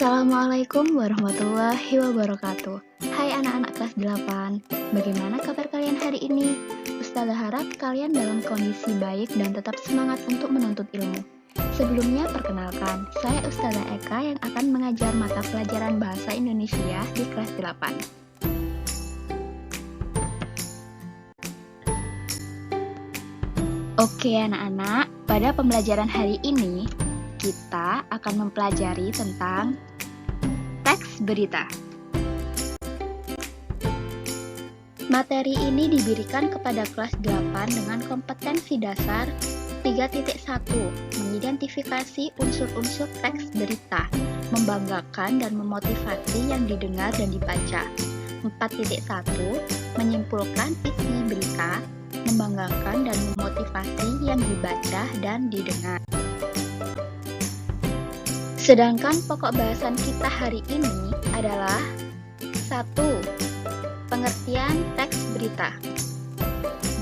Assalamualaikum warahmatullahi wabarakatuh. Hai anak-anak kelas 8, bagaimana kabar kalian hari ini? Ustazah harap kalian dalam kondisi baik dan tetap semangat untuk menuntut ilmu. Sebelumnya perkenalkan, saya Ustazah Eka yang akan mengajar mata pelajaran Bahasa Indonesia di kelas 8. Oke anak-anak, pada pembelajaran hari ini kita akan mempelajari tentang teks berita. Materi ini diberikan kepada kelas 8 dengan kompetensi dasar 3.1, mengidentifikasi unsur-unsur teks berita, membanggakan dan memotivasi yang didengar dan dibaca. 4.1, menyimpulkan isi berita, membanggakan dan memotivasi yang dibaca dan didengar. Sedangkan pokok bahasan kita hari ini adalah 1. Pengertian teks berita.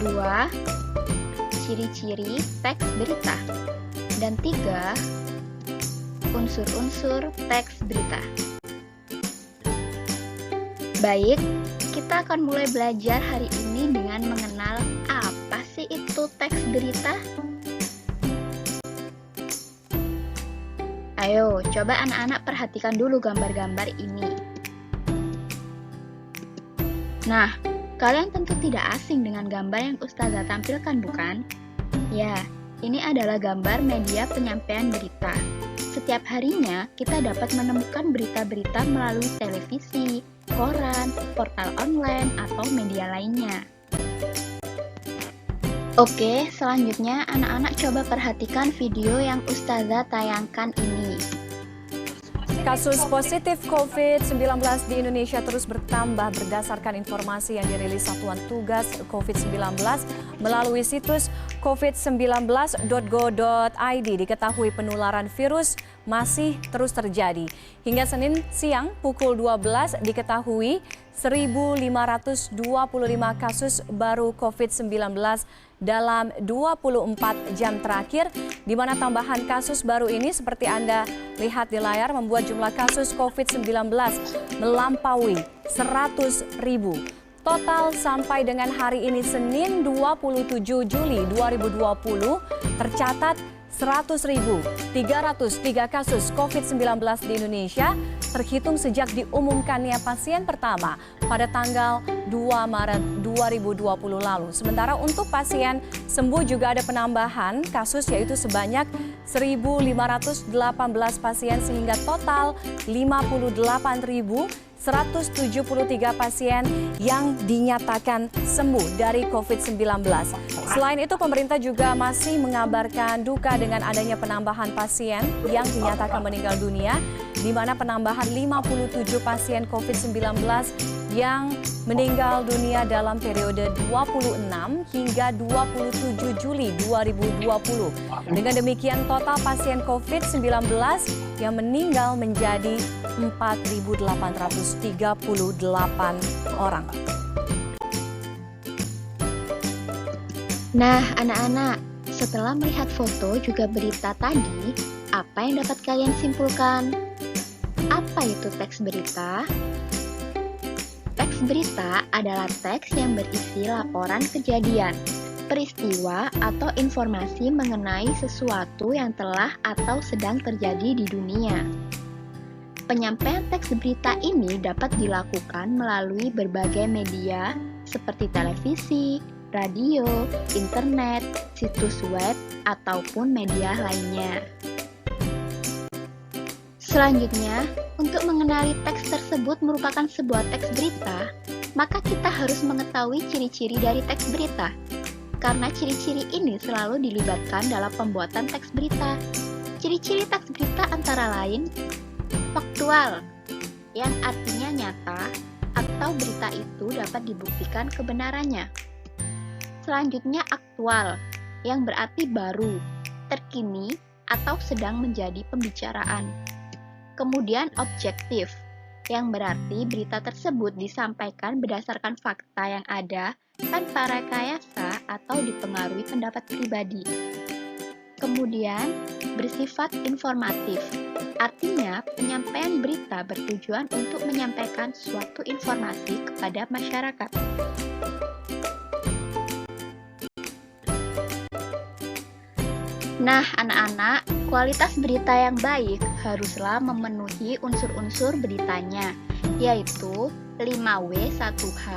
2. Ciri-ciri teks berita. Dan 3. Unsur-unsur teks berita. Baik, kita akan mulai belajar hari ini dengan mengenal apa sih itu teks berita. Ayo, coba anak-anak perhatikan dulu gambar-gambar ini. Nah, kalian tentu tidak asing dengan gambar yang Ustazah tampilkan, bukan? Ya, ini adalah gambar media penyampaian berita. Setiap harinya, kita dapat menemukan berita-berita melalui televisi, koran, portal online, atau media lainnya. Oke, selanjutnya anak-anak coba perhatikan video yang Ustazah tayangkan ini. Kasus positif COVID-19 di Indonesia terus bertambah berdasarkan informasi yang dirilis Satuan Tugas COVID-19 melalui situs covid19.go.id. Diketahui penularan virus masih terus terjadi. Hingga Senin siang pukul 12 diketahui 1.525 kasus baru COVID-19 dalam 24 jam terakhir, di mana tambahan kasus baru ini seperti Anda lihat di layar membuat jumlah kasus COVID-19 melampaui 100.000. Total sampai dengan hari ini Senin 27 Juli 2020 tercatat 100.303 kasus COVID-19 di Indonesia terhitung sejak diumumkannya pasien pertama pada tanggal 2 Maret 2020 lalu. Sementara untuk pasien sembuh juga ada penambahan kasus yaitu sebanyak 1.518 pasien sehingga total 58.173 pasien yang dinyatakan sembuh dari COVID-19. Selain itu, pemerintah juga masih mengabarkan duka dengan adanya penambahan pasien yang dinyatakan meninggal dunia, di mana penambahan 57 pasien COVID-19 yang meninggal dunia dalam periode 26 hingga 27 Juli 2020. Dengan demikian, total pasien COVID-19 yang meninggal menjadi 4.838 orang. Nah, anak-anak, setelah melihat foto juga berita tadi, apa yang dapat kalian simpulkan? Apa itu teks berita? Teks berita adalah teks yang berisi laporan kejadian, peristiwa, atau informasi mengenai sesuatu yang telah atau sedang terjadi di dunia. Penyampaian teks berita ini dapat dilakukan melalui berbagai media seperti televisi, radio, internet, situs web, ataupun media lainnya. Selanjutnya, untuk mengenali teks tersebut merupakan sebuah teks berita, maka kita harus mengetahui ciri-ciri dari teks berita. Karena ciri-ciri ini selalu dilibatkan dalam pembuatan teks berita. Ciri-ciri teks berita antara lain faktual, yang artinya nyata, atau berita itu dapat dibuktikan kebenarannya. Selanjutnya aktual, yang berarti baru, terkini, atau sedang menjadi pembicaraan. Kemudian objektif, yang berarti berita tersebut disampaikan berdasarkan fakta yang ada tanpa rekayasa atau dipengaruhi pendapat pribadi. Kemudian, bersifat informatif. Artinya, penyampaian berita bertujuan untuk menyampaikan suatu informasi kepada masyarakat. Nah, anak-anak, kualitas berita yang baik haruslah memenuhi unsur-unsur beritanya, yaitu 5W1H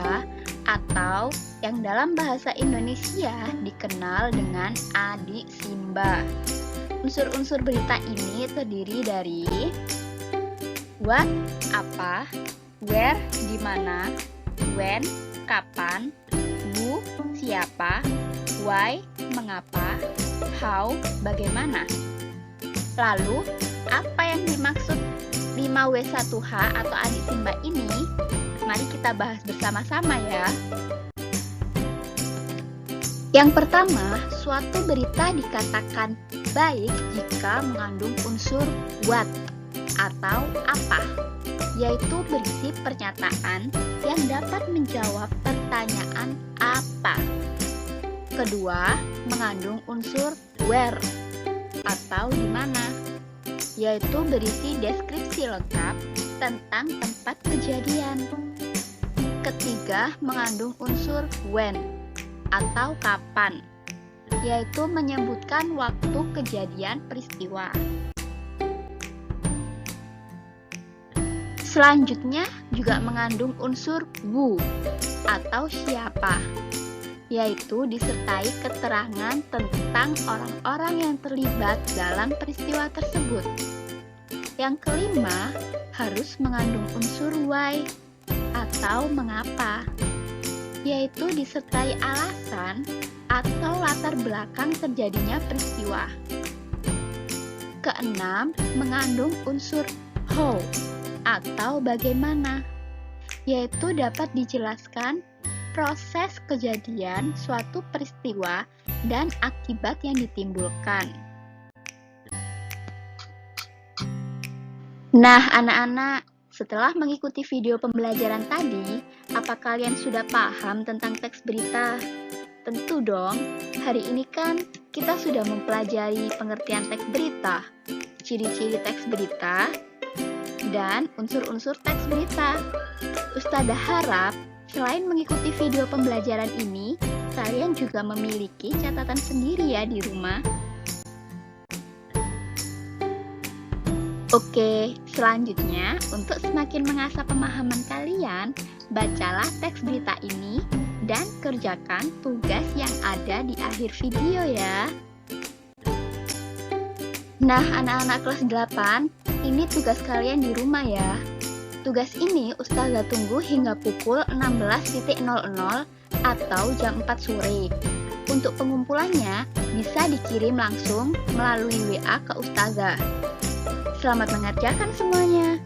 atau yang dalam bahasa Indonesia dikenal dengan Adik Simba. Unsur-unsur berita ini terdiri dari what, apa, where, di mana, when, kapan, who, siapa, why, mengapa, how, bagaimana. Lalu, apa yang dimaksud 5W1H atau Adik Simba ini? Mari kita bahas bersama-sama ya. Yang pertama, suatu berita dikatakan baik jika mengandung unsur what atau apa, yaitu berisi pernyataan yang dapat menjawab pertanyaan apa. Kedua, mengandung unsur where atau di mana, yaitu berisi deskripsi lengkap tentang tempat kejadian. Ketiga, mengandung unsur when atau kapan, yaitu menyebutkan waktu kejadian peristiwa. Selanjutnya juga mengandung unsur who atau siapa, yaitu disertai keterangan tentang orang-orang yang terlibat dalam peristiwa tersebut. Yang kelima, harus mengandung unsur why atau mengapa, yaitu disertai alasan atau latar belakang terjadinya peristiwa. Keenam, mengandung unsur how atau bagaimana, yaitu dapat dijelaskan proses kejadian suatu peristiwa dan akibat yang ditimbulkan. Nah, anak-anak, setelah mengikuti video pembelajaran tadi, apa kalian sudah paham tentang teks berita? Tentu dong, hari ini kan kita sudah mempelajari pengertian teks berita, ciri-ciri teks berita, dan unsur-unsur teks berita. Ustazah harap selain mengikuti video pembelajaran ini, kalian juga memiliki catatan sendiri ya di rumah. Oke, selanjutnya untuk semakin mengasah pemahaman kalian, bacalah teks berita ini dan kerjakan tugas yang ada di akhir video ya. Nah, anak-anak kelas 8, ini tugas kalian di rumah ya. Tugas ini Ustazah tunggu hingga pukul 16.00 atau jam 4 sore. Untuk pengumpulannya bisa dikirim langsung melalui WA ke Ustazah. Selamat mengerjakan semuanya.